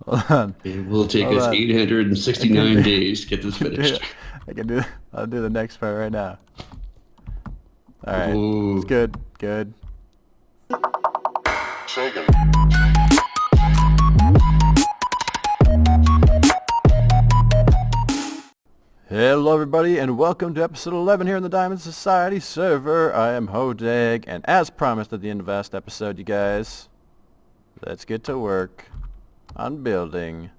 Hold on. It will take Hold us on. I can 869 do days to get I this can do finished. I can do I'll do the next part right now. Alright. It's Ooh. good. Good. Hello everybody and welcome to episode 11 here in the Diamond Society server. I am Hodag, and as promised at the end of last episode, you guys, let's get to work on building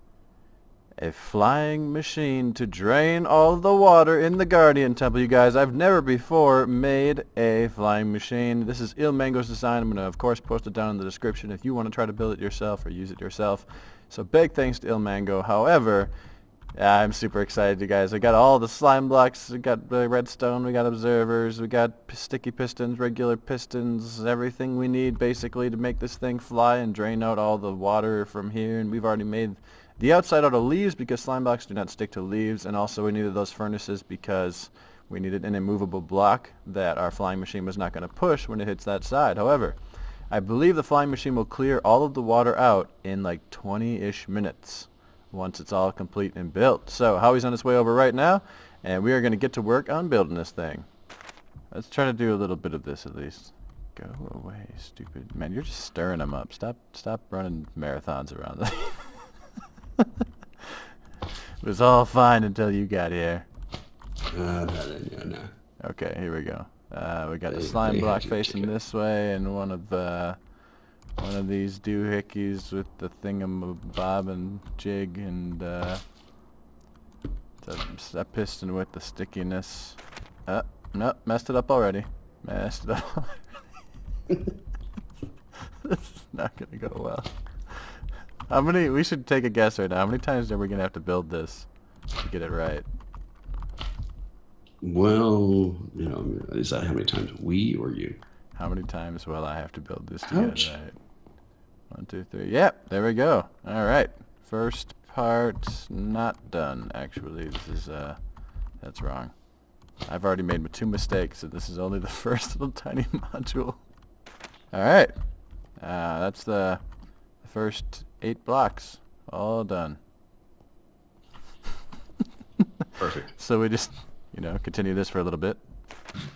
a flying machine to drain all the water in the Guardian Temple. You guys, I've never before made a flying machine. This is Il Mango's design. I'm going to, of course, post it down in the description if you want to try to build it yourself or use it yourself. So big thanks to Il Mango. However, yeah, I'm super excited, you guys. I got all the slime blocks. We got redstone. We got observers. We got sticky pistons, regular pistons, everything we need basically to make this thing fly and drain out all the water from here. And we've already made the outside out of leaves because slime blocks do not stick to leaves. And also we needed those furnaces because we needed an immovable block that our flying machine was not going to push when it hits that side. However, I believe the flying machine will clear all of the water out in like 20-ish minutes once it's all complete and built. So Howie's on his way over right now, and we are going to get to work on building this thing. Let's try to do a little bit of this at least. Go away, stupid. Man, you're just stirring them up. Stop running marathons around them. It was all fine until you got here. No. Okay, here we go. We got the slime They block had you, facing chicken. this way, and one of these doohickeys with the thingamabob and jig, and a piston with the stickiness. No, messed it up already. Messed it up already. This is not gonna go well. We should take a guess right now. How many times are we gonna have to build this to get it right? Well, is that how many times we or you? How many times will I have to build this to get it Ouch. right? 1, 2, 3. Yep, there we go. Alright. First part not done, actually. This is, that's wrong. I've already made 2 mistakes, so this is only the first little tiny module. Alright. That's the first 8 blocks. All done. Perfect. So we just, continue this for a little bit.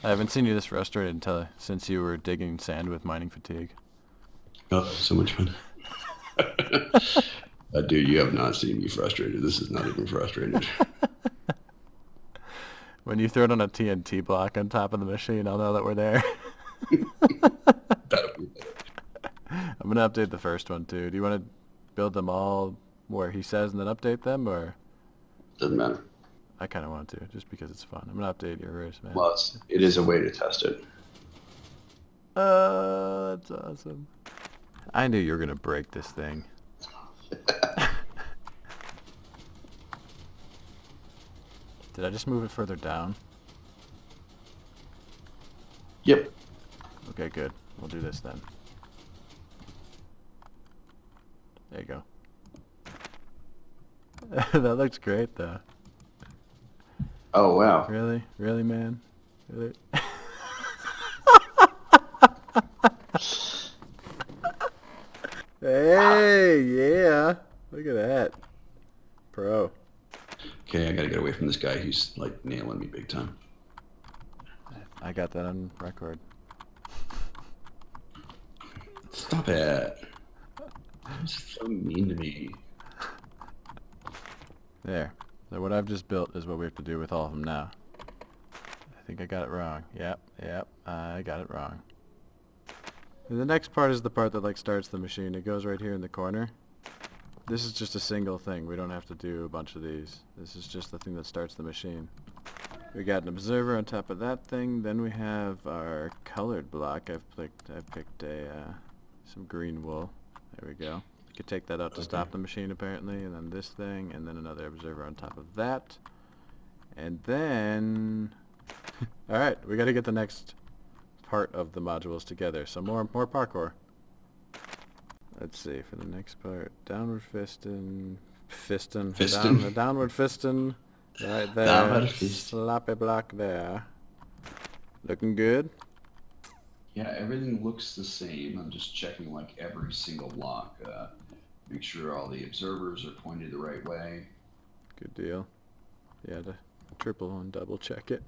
I haven't seen you this frustrated since you were digging sand with mining fatigue. Oh, so much fun. Dude, you have not seen me frustrated. This is not even frustrated. When you throw it on a TNT block on top of the machine, I'll know that we're there. That'll be better. I'm gonna update the first one too. Do you want to build them all where he says and then update them, or Doesn't matter. I kind of want to just because it's fun. I'm gonna update yours, man. Well, it is a way to test it. That's awesome. I knew you were gonna break this thing. Did I just move it further down? Yep. Okay, good. We'll do this then. There you go. That looks great, though. Oh, wow. Really? Really, man? Really? Hey, yeah. Look at that. Pro. Okay, I gotta get away from this guy. He's like nailing me big time. I got that on record. Stop it. You're so mean to me. There. So what I've just built is what we have to do with all of them now. I think I got it wrong. Yep, I got it wrong. And the next part is the part that starts the machine. It goes right here in the corner. This is just a single thing. We don't have to do a bunch of these. This is just the thing that starts the machine. We got an observer on top of that thing. Then we have our colored block. I've picked some green wool. There we go. You could take that out to stop the machine apparently, and then this thing, and then another observer on top of that. And then alright, we gotta get the next part of the modules together. So more parkour. Let's see, for the next part, downward Fisting. downward fisting, right there, Downward fist. sloppy block there. Looking good. Yeah, everything looks the same. I'm just checking like every single block. Make sure all the observers are pointed the right way. Good deal. Yeah, to triple and double check it.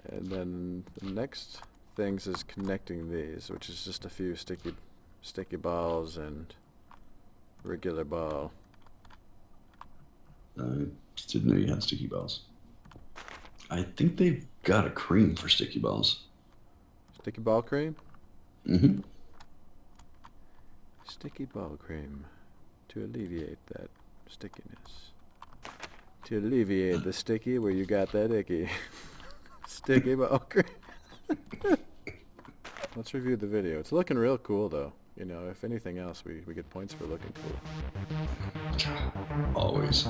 And then the next things is connecting these, which is just a few sticky balls and regular ball. I just didn't know you had sticky balls. I think they've got a cream for sticky balls. Sticky ball cream? Mm-hmm. Sticky ball cream to alleviate that stickiness. To alleviate the sticky where you got that icky. Sticky ball cream. Let's review the video. It's looking real cool though. You know, if anything else, we get points for looking cool. Always.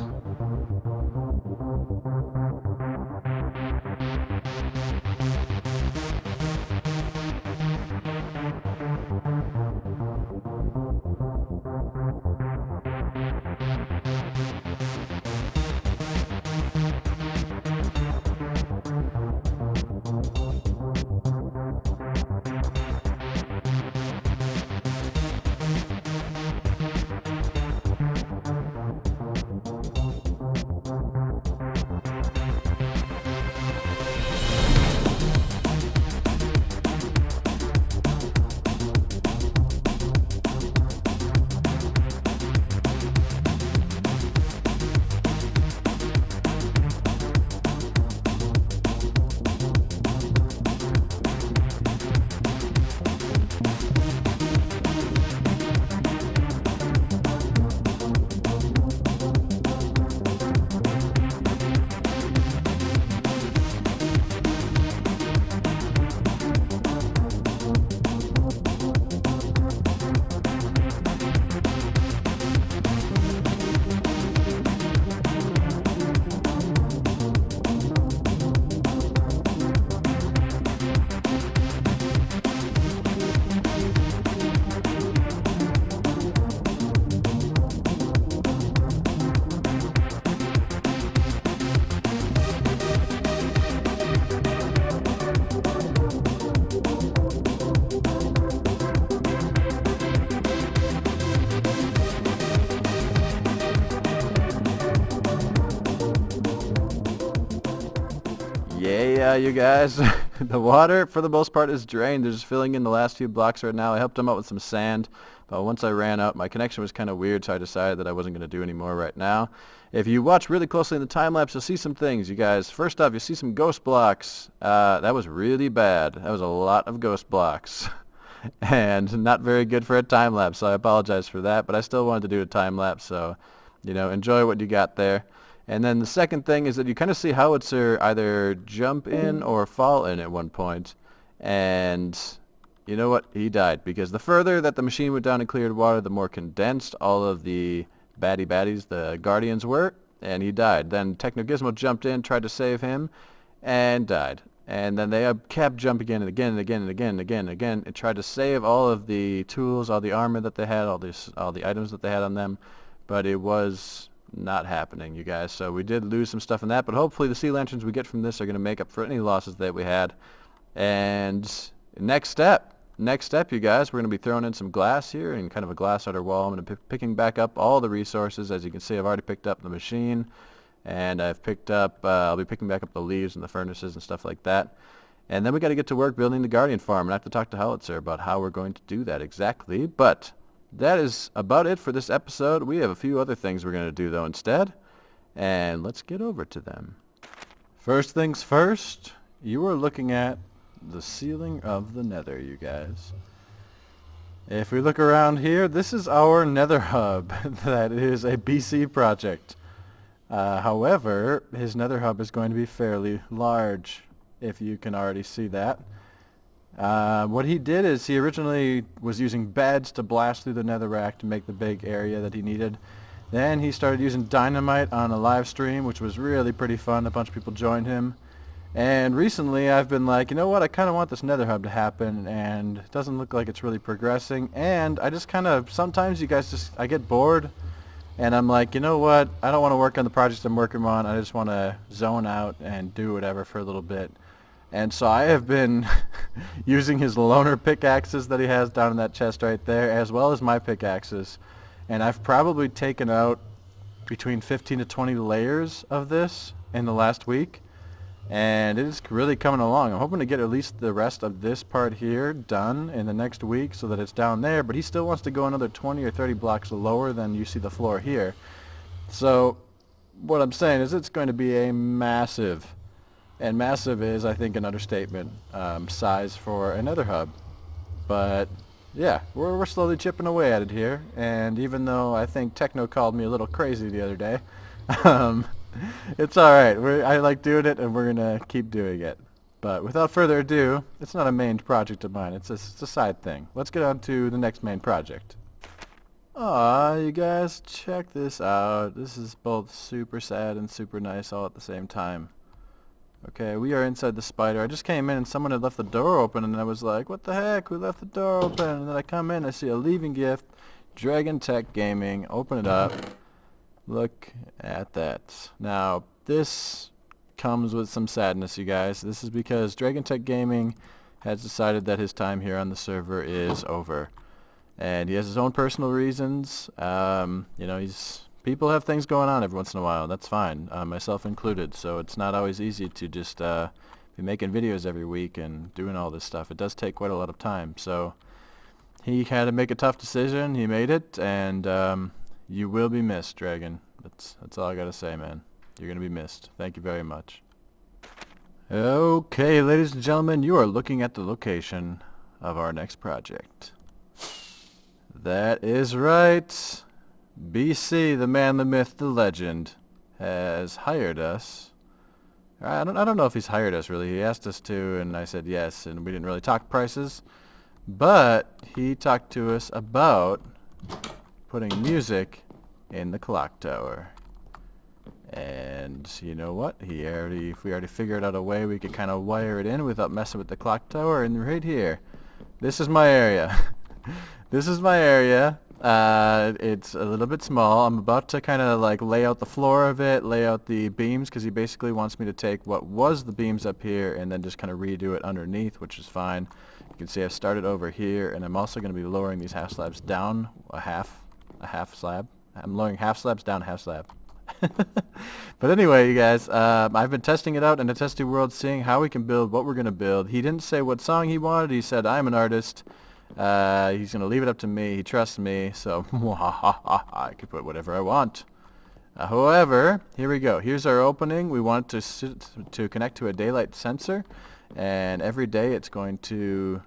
Yeah, you guys. The water, for the most part, is drained. They're just filling in the last few blocks right now. I helped them out with some sand, but once I ran out, my connection was kind of weird, so I decided that I wasn't going to do any more right now. If you watch really closely in the time-lapse, you'll see some things, you guys. First off, you see some ghost blocks. That was really bad. That was a lot of ghost blocks. And not very good for a time-lapse, so I apologize for that, but I still wanted to do a time-lapse, so, you know, enjoy what you got there. And then the second thing is that you kind of see Howitzer either jump in or fall in at one point. And you know what? He died. Because the further that the machine went down and cleared water, the more condensed all of the baddies, the Guardians, were. And he died. Then Techno-Gizmo jumped in, tried to save him, and died. And then they kept jumping in and again and again and again and again and again and tried to save all of the tools, all the armor that they had, all the items that they had on them. But it was not happening, you guys. So we did lose some stuff in that, but hopefully the sea lanterns we get from this are going to make up for any losses that we had. And next step, you guys, we're going to be throwing in some glass here and kind of a glass outer wall. I'm going to be picking back up all the resources. As you can see, I've already picked up the machine, and I've picked up, I'll be picking back up the leaves and the furnaces and stuff like that. And then we got to get to work building the Guardian farm, and I have to talk to Howitzer about how we're going to do that exactly. But that is about it for this episode. We have a few other things we're going to do, though, instead. And let's get over to them. First things first, you are looking at the ceiling of the nether, you guys. If we look around here, this is our nether hub. That is a BC project. However, his nether hub is going to be fairly large, if you can already see that. What he did is he originally was using beds to blast through the netherrack to make the big area that he needed. Then he started using dynamite on a live stream, which was really pretty fun. A bunch of people joined him. And recently I've been like, you know what, I kind of want this nether hub to happen, and it doesn't look like it's really progressing. And I just kind of, sometimes you guys I get bored, and I'm like, you know what, I don't want to work on the projects I'm working on. I just want to zone out and do whatever for a little bit. And so I have been using his loner pickaxes that he has down in that chest right there, as well as my pickaxes. And I've probably taken out between 15 to 20 layers of this in the last week. And it is really coming along. I'm hoping to get at least the rest of this part here done in the next week so that it's down there. But he still wants to go another 20 or 30 blocks lower than you see the floor here. So what I'm saying is it's going to be a massive, and massive is, I think, an understatement, size for a nether hub. But yeah, we're slowly chipping away at it here. And even though I think Techno called me a little crazy the other day, um, it's alright. I like doing it, and we're going to keep doing it. But without further ado, it's not a main project of mine. It's a side thing. Let's get on to the next main project. Aw, you guys, check this out. This is both super sad and super nice all at the same time. Okay, we are inside the spider. I just came in and someone had left the door open, and I was like, what the heck? Who left the door open? And then I come in, I see a leaving gift, Dragon Tech Gaming. Open it up. Look at that. Now, this comes with some sadness, you guys. This is because Dragon Tech Gaming has decided that his time here on the server is over. And he has his own personal reasons. People have things going on every once in a while. That's fine, myself included. So it's not always easy to just be making videos every week and doing all this stuff. It does take quite a lot of time. So he had to make a tough decision. He made it, and you will be missed, Dragon. That's all I gotta say, man. You're gonna be missed. Thank you very much. Okay, ladies and gentlemen, you are looking at the location of our next project. That is right. BC, the man, the myth, the legend, has hired us. I don't know if he's hired us, really. He asked us to, and I said yes, and we didn't really talk prices. But he talked to us about putting music in the clock tower. And you know what? We already figured out a way we could kind of wire it in without messing with the clock tower. And right here, this is my area. This is my area. It's a little bit small. I'm about to kind of like lay out the floor of it, lay out the beams, because he basically wants me to take what was the beams up here and then just kind of redo it underneath, which is fine. You can see I've started over here, and I'm also going to be lowering these half slabs down a half slab. I'm lowering half slabs down a half slab. But anyway, you guys, I've been testing it out in a testy world, seeing how we can build what we're going to build. He didn't say what song he wanted. He said, I'm an artist. He's going to leave it up to me. He trusts me, so I can put whatever I want. However, here we go. Here's our opening. We want to connect to a daylight sensor, and every day it's going to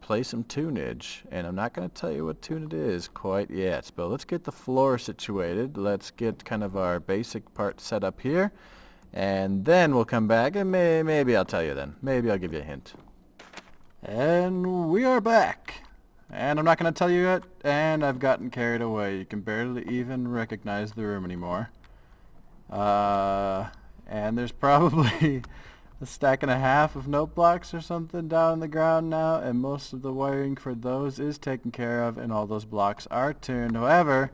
play some tunage. And I'm not going to tell you what tune it is quite yet, but let's get the floor situated. Let's get kind of our basic part set up here, and then we'll come back, and maybe I'll tell you then. Maybe I'll give you a hint. And we are back. And I'm not going to tell you yet, and I've gotten carried away. You can barely even recognize the room anymore. And there's probably a stack and a half of note blocks or something down on the ground now, and most of the wiring for those is taken care of, and all those blocks are tuned. However,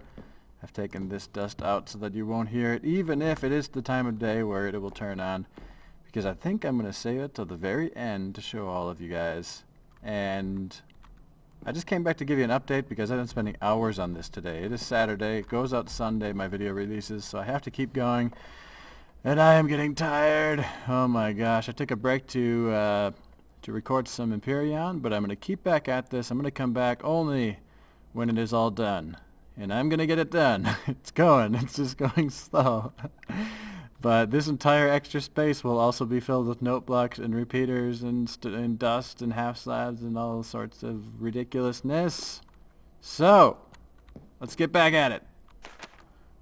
I've taken this dust out so that you won't hear it, even if it is the time of day where it will turn on. Because I think I'm going to save it till the very end to show all of you guys. And I just came back to give you an update because I've been spending hours on this today. It is Saturday. It goes out Sunday, my video releases, so I have to keep going. And I am getting tired. Oh my gosh. I took a break to record some Empyrean, but I'm going to keep back at this. I'm going to come back only when it is all done. And I'm going to get it done. It's going. It's just going slow. But this entire extra space will also be filled with note blocks and repeaters and dust and half slabs and all sorts of ridiculousness. So, let's get back at it.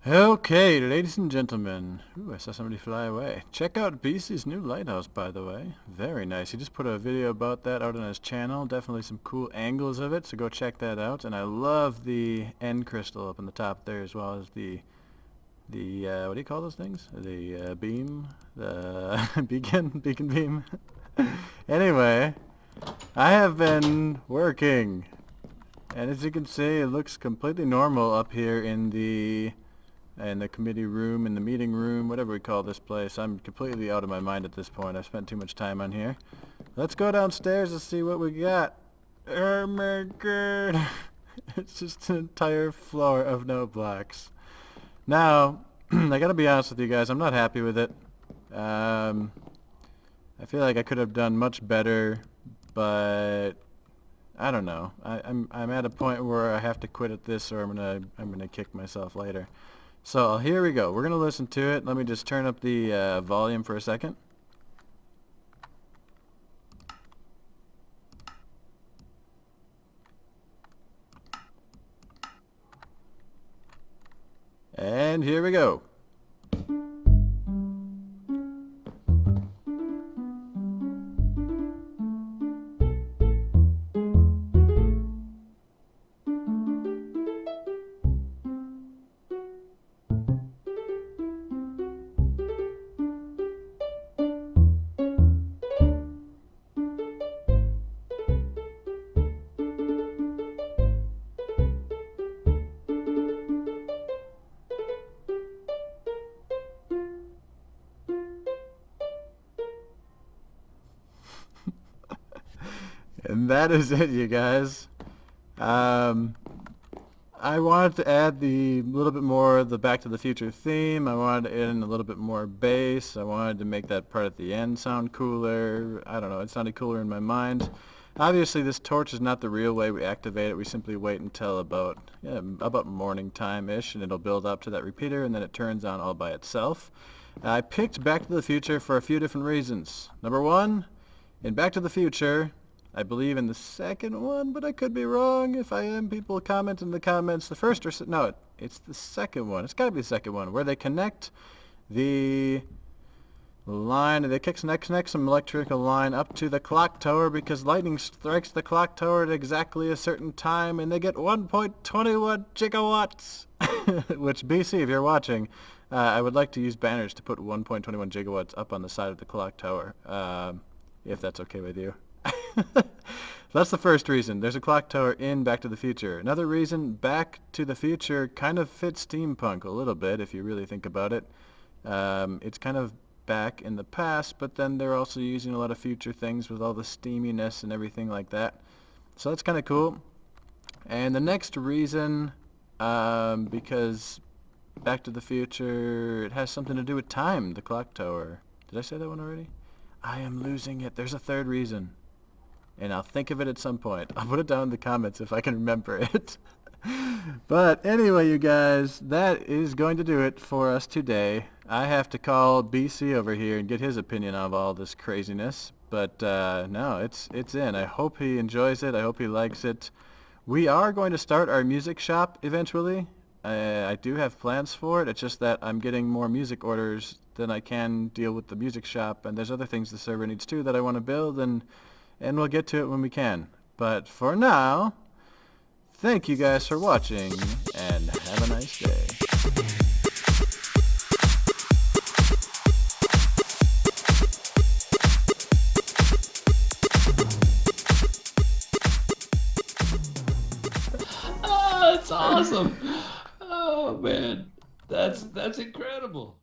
Okay, ladies and gentlemen. Ooh, I saw somebody fly away. Check out BC's new lighthouse, by the way. Very nice. He just put a video about that out on his channel. Definitely some cool angles of it, so go check that out. And I love the end crystal up on the top there, as well as the what do you call those things? The beam? The beacon beam? Anyway, I have been working. And as you can see, it looks completely normal up here in the in the committee room, in the meeting room, whatever we call this place. I'm completely out of my mind at this point. I've spent too much time on here. Let's go downstairs and see what we got. Oh my god. It's just an entire floor of no blocks. Now, I gotta be honest with you guys, I'm not happy with it. I feel like I could have done much better, but I don't know. I'm at a point where I have to quit at this, or I'm gonna kick myself later. So here we go. We're gonna listen to it. Let me just turn up the volume for a second. And here we go. And that is it, you guys. Um, I wanted to add the little bit more of the Back to the Future theme. I wanted to add in a little bit more bass. I wanted to make that part at the end sound cooler. I don't know, it sounded cooler in my mind. Obviously, this torch is not the real way we activate it. We simply wait until about morning time-ish, and it'll build up to that repeater, and then it turns on all by itself. I picked Back to the Future for a few different reasons. Number one, in Back to the Future, I believe in the second one, but I could be wrong. If I am, people comment in the comments. The first or no, it's the second one. It's got to be the second one, where they connect the line. They connect some electrical line up to the clock tower because lightning strikes the clock tower at exactly a certain time, and they get 1.21 gigawatts. Which, BC, if you're watching, I would like to use banners to put 1.21 gigawatts up on the side of the clock tower, if that's okay with you. That's the first reason. There's a clock tower in Back to the Future. Another reason, Back to the Future kind of fits steampunk a little bit if you really think about it. It's kind of back in the past, but then they're also using a lot of future things with all the steaminess and everything like that. So that's kind of cool. And the next reason, because Back to the Future, it has something to do with time, the clock tower. Did I say that one already? I am losing it. There's a third reason. And I'll think of it at some point. I'll put it down in the comments if I can remember it. But anyway, you guys, that is going to do it for us today. I have to call BC over here and get his opinion of all this craziness. But no, it's in. I hope he enjoys it. I hope he likes it. We are going to start our music shop eventually. I do have plans for it. It's just that I'm getting more music orders than I can deal with the music shop. And there's other things the server needs too that I want to build, and we'll get to it when we can. But for now, thank you guys for watching, and have a nice day. Oh, that's awesome. Oh man, that's incredible.